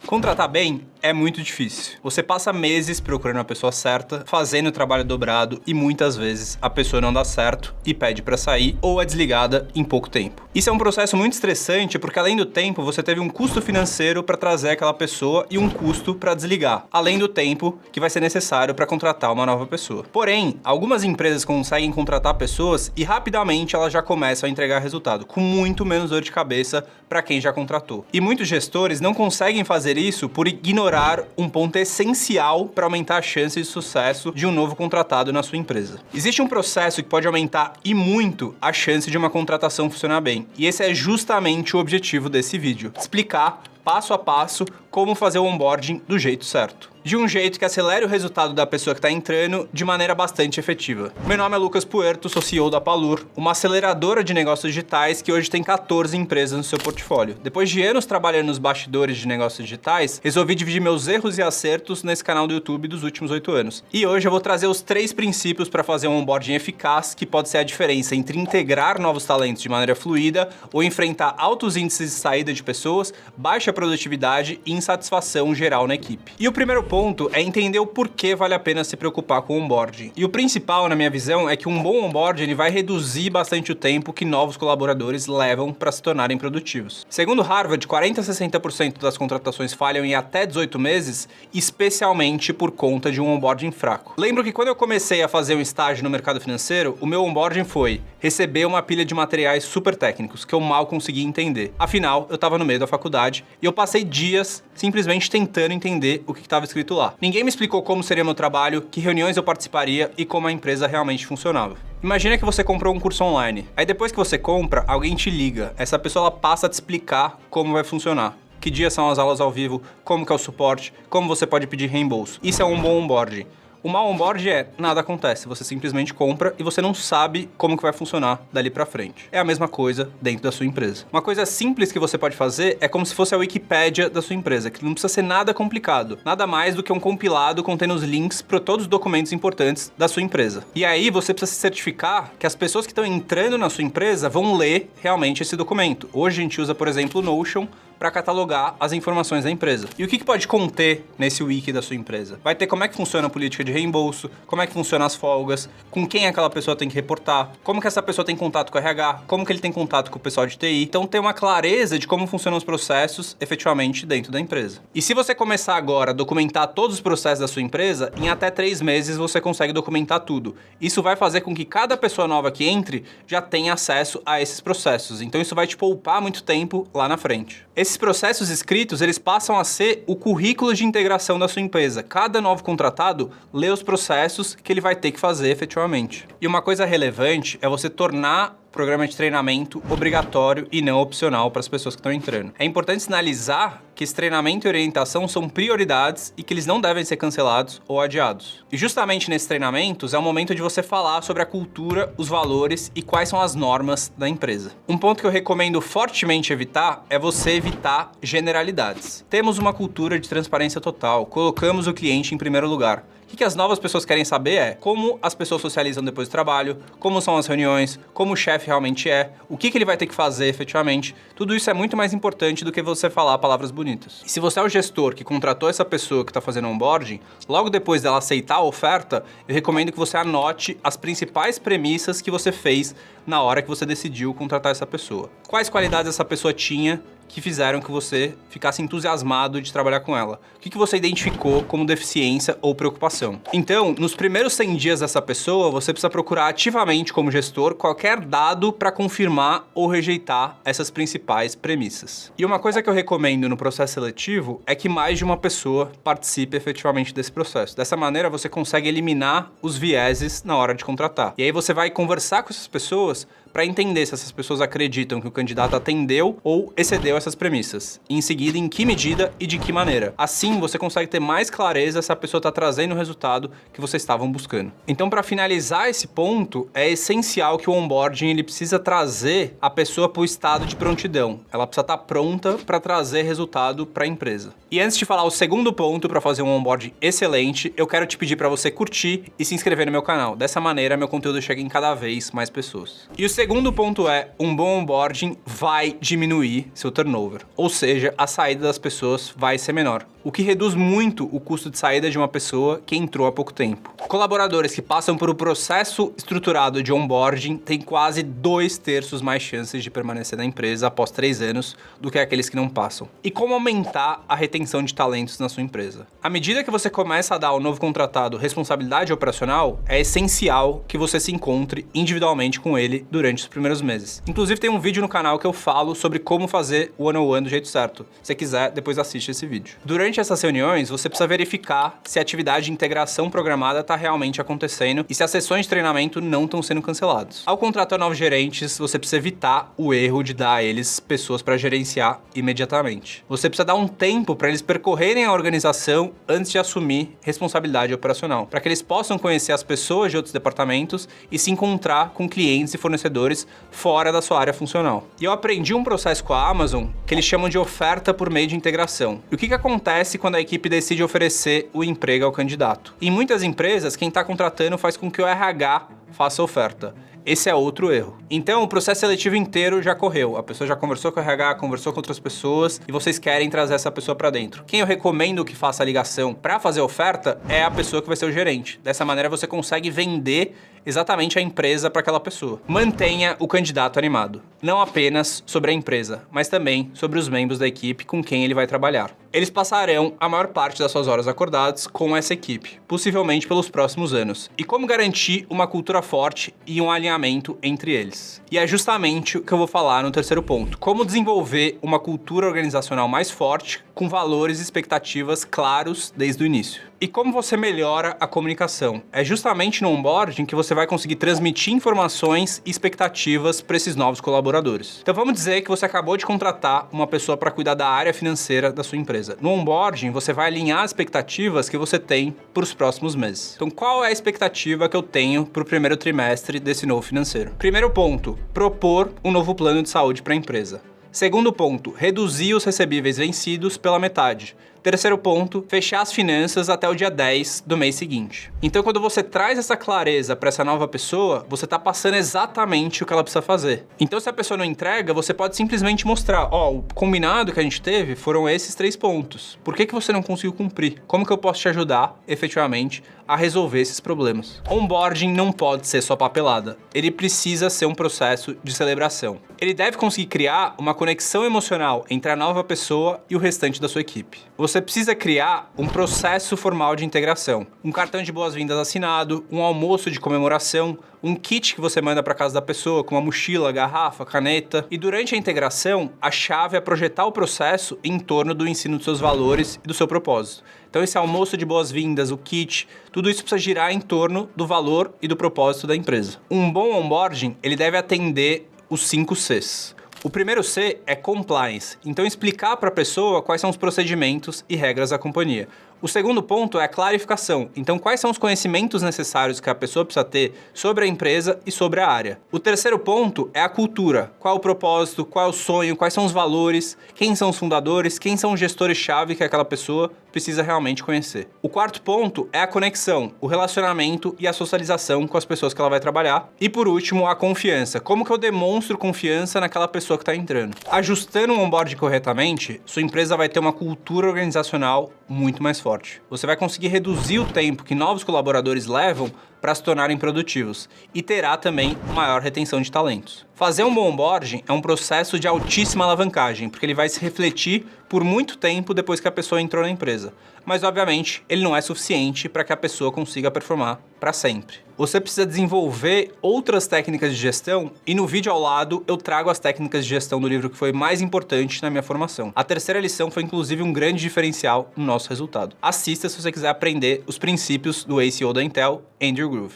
Contratar bem é muito difícil. Você passa meses procurando a pessoa certa, fazendo o trabalho dobrado e muitas vezes a pessoa não dá certo e pede pra sair ou é desligada em pouco tempo. Isso é um processo muito estressante porque além do tempo você teve um custo financeiro pra trazer aquela pessoa e um custo pra desligar, além do tempo que vai ser necessário pra contratar uma nova pessoa. Porém, algumas empresas conseguem contratar pessoas e rapidamente elas já começam a entregar resultado, com muito menos dor de cabeça pra quem já contratou. E muitos gestores não conseguem fazer isso por ignorar um ponto essencial para aumentar a chance de sucesso de um novo contratado na sua empresa. Existe um processo que pode aumentar e muito a chance de uma contratação funcionar bem. E esse é justamente o objetivo desse vídeo: explicar passo a passo como fazer o onboarding do jeito certo. De um jeito que acelere o resultado da pessoa que está entrando de maneira bastante efetiva. Meu nome é Lucas Puerto, sou CEO da Palur, uma aceleradora de negócios digitais que hoje tem 14 empresas no seu portfólio. Depois de anos trabalhando nos bastidores de negócios digitais, resolvi dividir meus erros e acertos nesse canal do YouTube dos últimos 8 anos. E hoje eu vou trazer os 3 princípios para fazer um onboarding eficaz, que pode ser a diferença entre integrar novos talentos de maneira fluida ou enfrentar altos índices de saída de pessoas, baixa produtividade e insatisfação geral na equipe. E o primeiro ponto é entender o porquê vale a pena se preocupar com o onboarding. E o principal, na minha visão, é que um bom onboarding ele vai reduzir bastante o tempo que novos colaboradores levam para se tornarem produtivos. Segundo Harvard, 40 a 60% das contratações falham em até 18 meses, especialmente por conta de um onboarding fraco. Lembro que quando eu comecei a fazer um estágio no mercado financeiro, o meu onboarding foi receber uma pilha de materiais super técnicos que eu mal conseguia entender. Afinal, eu estava no meio da faculdade e eu passei dias simplesmente tentando entender o que estava escrito lá. Ninguém me explicou como seria meu trabalho, que reuniões eu participaria e como a empresa realmente funcionava. Imagina que você comprou um curso online. Aí depois que você compra, alguém te liga. Essa pessoa ela passa a te explicar como vai funcionar. Que dias são as aulas ao vivo, como que é o suporte, como você pode pedir reembolso. Isso é um bom onboarding. O mau onboard é, nada acontece, você simplesmente compra e você não sabe como que vai funcionar dali pra frente. É a mesma coisa dentro da sua empresa. Uma coisa simples que você pode fazer é como se fosse a Wikipédia da sua empresa, que não precisa ser nada complicado, nada mais do que um compilado contendo os links para todos os documentos importantes da sua empresa. E aí você precisa se certificar que as pessoas que estão entrando na sua empresa vão ler realmente esse documento. Hoje a gente usa, por exemplo, o Notion para catalogar as informações da empresa. E o que pode conter nesse wiki da sua empresa? Vai ter como é que funciona a política de reembolso, como é que funciona as folgas, com quem aquela pessoa tem que reportar, como que essa pessoa tem contato com o RH, como que ele tem contato com o pessoal de TI. Então tem uma clareza de como funcionam os processos efetivamente dentro da empresa. E se você começar agora a documentar todos os processos da sua empresa, em até 3 meses você consegue documentar tudo. Isso vai fazer com que cada pessoa nova que entre já tenha acesso a esses processos. Então isso vai te poupar muito tempo lá na frente. Esses processos escritos, eles passam a ser o currículo de integração da sua empresa. Cada novo contratado lê os processos que ele vai ter que fazer efetivamente. E uma coisa relevante é você tornar o programa de treinamento obrigatório e não opcional para as pessoas que estão entrando. É importante sinalizar que esse treinamento e orientação são prioridades e que eles não devem ser cancelados ou adiados. E justamente nesses treinamentos é o momento de você falar sobre a cultura, os valores e quais são as normas da empresa. Um ponto que eu recomendo fortemente evitar é você evitar generalidades. Temos uma cultura de transparência total, colocamos o cliente em primeiro lugar. O que as novas pessoas querem saber é como as pessoas socializam depois do trabalho, como são as reuniões, como o chefe realmente é, o que ele vai ter que fazer efetivamente. Tudo isso é muito mais importante do que você falar palavras bonitas. E se você é o gestor que contratou essa pessoa que está fazendo onboarding, logo depois dela aceitar a oferta, eu recomendo que você anote as principais premissas que você fez na hora que você decidiu contratar essa pessoa. Quais qualidades essa pessoa tinha que fizeram que você ficasse entusiasmado de trabalhar com ela? O que você identificou como deficiência ou preocupação? Então, nos primeiros 100 dias dessa pessoa, você precisa procurar ativamente como gestor qualquer dado para confirmar ou rejeitar essas principais premissas. E uma coisa que eu recomendo no processo seletivo é que mais de uma pessoa participe efetivamente desse processo. Dessa maneira, você consegue eliminar os vieses na hora de contratar. E aí você vai conversar com essas pessoas para entender se essas pessoas acreditam que o candidato atendeu ou excedeu essas premissas. E em seguida, em que medida e de que maneira. Assim, você consegue ter mais clareza se a pessoa está trazendo o resultado que vocês estavam buscando. Então, para finalizar esse ponto, é essencial que o onboarding ele precisa trazer a pessoa para o estado de prontidão. Ela precisa estar pronta para trazer resultado para a empresa. E antes de falar o segundo ponto para fazer um onboarding excelente, eu quero te pedir para você curtir e se inscrever no meu canal. Dessa maneira, meu conteúdo chega em cada vez mais pessoas. E o segundo ponto é, um bom onboarding vai diminuir seu turnover, ou seja, a saída das pessoas vai ser menor, o que reduz muito o custo de saída de uma pessoa que entrou há pouco tempo. Colaboradores que passam por um processo estruturado de onboarding têm quase 2/3 mais chances de permanecer na empresa após 3 anos do que aqueles que não passam. E como aumentar a retenção de talentos na sua empresa? À medida que você começa a dar ao novo contratado responsabilidade operacional, é essencial que você se encontre individualmente com ele durante os primeiros meses. Inclusive tem um vídeo no canal que eu falo sobre como fazer o one-on-one do jeito certo. Se você quiser, depois assiste esse vídeo. Durante essas reuniões, você precisa verificar se a atividade de integração programada está realmente acontecendo e se as sessões de treinamento não estão sendo canceladas. Ao contratar novos gerentes, você precisa evitar o erro de dar a eles pessoas para gerenciar imediatamente. Você precisa dar um tempo para eles percorrerem a organização antes de assumir responsabilidade operacional, para que eles possam conhecer as pessoas de outros departamentos e se encontrar com clientes e fornecedores fora da sua área funcional. E eu aprendi um processo com a Amazon que eles chamam de oferta por meio de integração. E o que acontece quando a equipe decide oferecer o emprego ao candidato? Em muitas empresas, quem está contratando faz com que o RH faça a oferta. Esse é outro erro. Então, o processo seletivo inteiro já correu. A pessoa já conversou com o RH, conversou com outras pessoas e vocês querem trazer essa pessoa para dentro. Quem eu recomendo que faça a ligação para fazer a oferta é a pessoa que vai ser o gerente. Dessa maneira, você consegue vender exatamente a empresa para aquela pessoa. Mantenha o candidato animado. Não apenas sobre a empresa, mas também sobre os membros da equipe com quem ele vai trabalhar. Eles passarão a maior parte das suas horas acordadas com essa equipe, possivelmente pelos próximos anos. E como garantir uma cultura forte e um alinhamento entre eles? E é justamente o que eu vou falar no terceiro ponto. Como desenvolver uma cultura organizacional mais forte, com valores e expectativas claros desde o início. E como você melhora a comunicação? É justamente no onboarding que você vai conseguir transmitir informações e expectativas para esses novos colaboradores. Então vamos dizer que você acabou de contratar uma pessoa para cuidar da área financeira da sua empresa. No onboarding, você vai alinhar as expectativas que você tem para os próximos meses. Então qual é a expectativa que eu tenho para o primeiro trimestre desse novo financeiro? Primeiro ponto, propor um novo plano de saúde para a empresa. Segundo ponto, reduzir os recebíveis vencidos pela metade. Terceiro ponto, fechar as finanças até o dia 10 do mês seguinte. Então, quando você traz essa clareza para essa nova pessoa, você está passando exatamente o que ela precisa fazer. Então, se a pessoa não entrega, você pode simplesmente mostrar, o combinado que a gente teve foram esses 3 pontos. Por que você não conseguiu cumprir? Como que eu posso te ajudar, efetivamente, a resolver esses problemas? Onboarding não pode ser só papelada. Ele precisa ser um processo de celebração. Ele deve conseguir criar uma conexão emocional entre a nova pessoa e o restante da sua equipe. Você precisa criar um processo formal de integração, um cartão de boas-vindas assinado, um almoço de comemoração, um kit que você manda para casa da pessoa com uma mochila, garrafa, caneta. E durante a integração, a chave é projetar o processo em torno do ensino dos seus valores e do seu propósito. Então esse almoço de boas-vindas, o kit, tudo isso precisa girar em torno do valor e do propósito da empresa. Um bom onboarding, ele deve atender os 5 Cs. O primeiro C é compliance, então explicar para a pessoa quais são os procedimentos e regras da companhia. O segundo ponto é a clarificação, então quais são os conhecimentos necessários que a pessoa precisa ter sobre a empresa e sobre a área. O terceiro ponto é a cultura, qual é o propósito, qual é o sonho, quais são os valores, quem são os fundadores, quem são os gestores-chave que aquela pessoa precisa realmente conhecer. O quarto ponto é a conexão, o relacionamento e a socialização com as pessoas que ela vai trabalhar. E por último, a confiança, como que eu demonstro confiança naquela pessoa que está entrando. Ajustando o onboard corretamente, sua empresa vai ter uma cultura organizacional muito mais forte. Você vai conseguir reduzir o tempo que novos colaboradores levam para se tornarem produtivos e terá também maior retenção de talentos. Fazer um bom onboarding é um processo de altíssima alavancagem, porque ele vai se refletir por muito tempo depois que a pessoa entrou na empresa. Mas, obviamente, ele não é suficiente para que a pessoa consiga performar para sempre. Você precisa desenvolver outras técnicas de gestão e no vídeo ao lado eu trago as técnicas de gestão do livro que foi mais importante na minha formação. A terceira lição foi inclusive um grande diferencial no nosso resultado. Assista se você quiser aprender os princípios do ACO da Intel, Andrew Groove.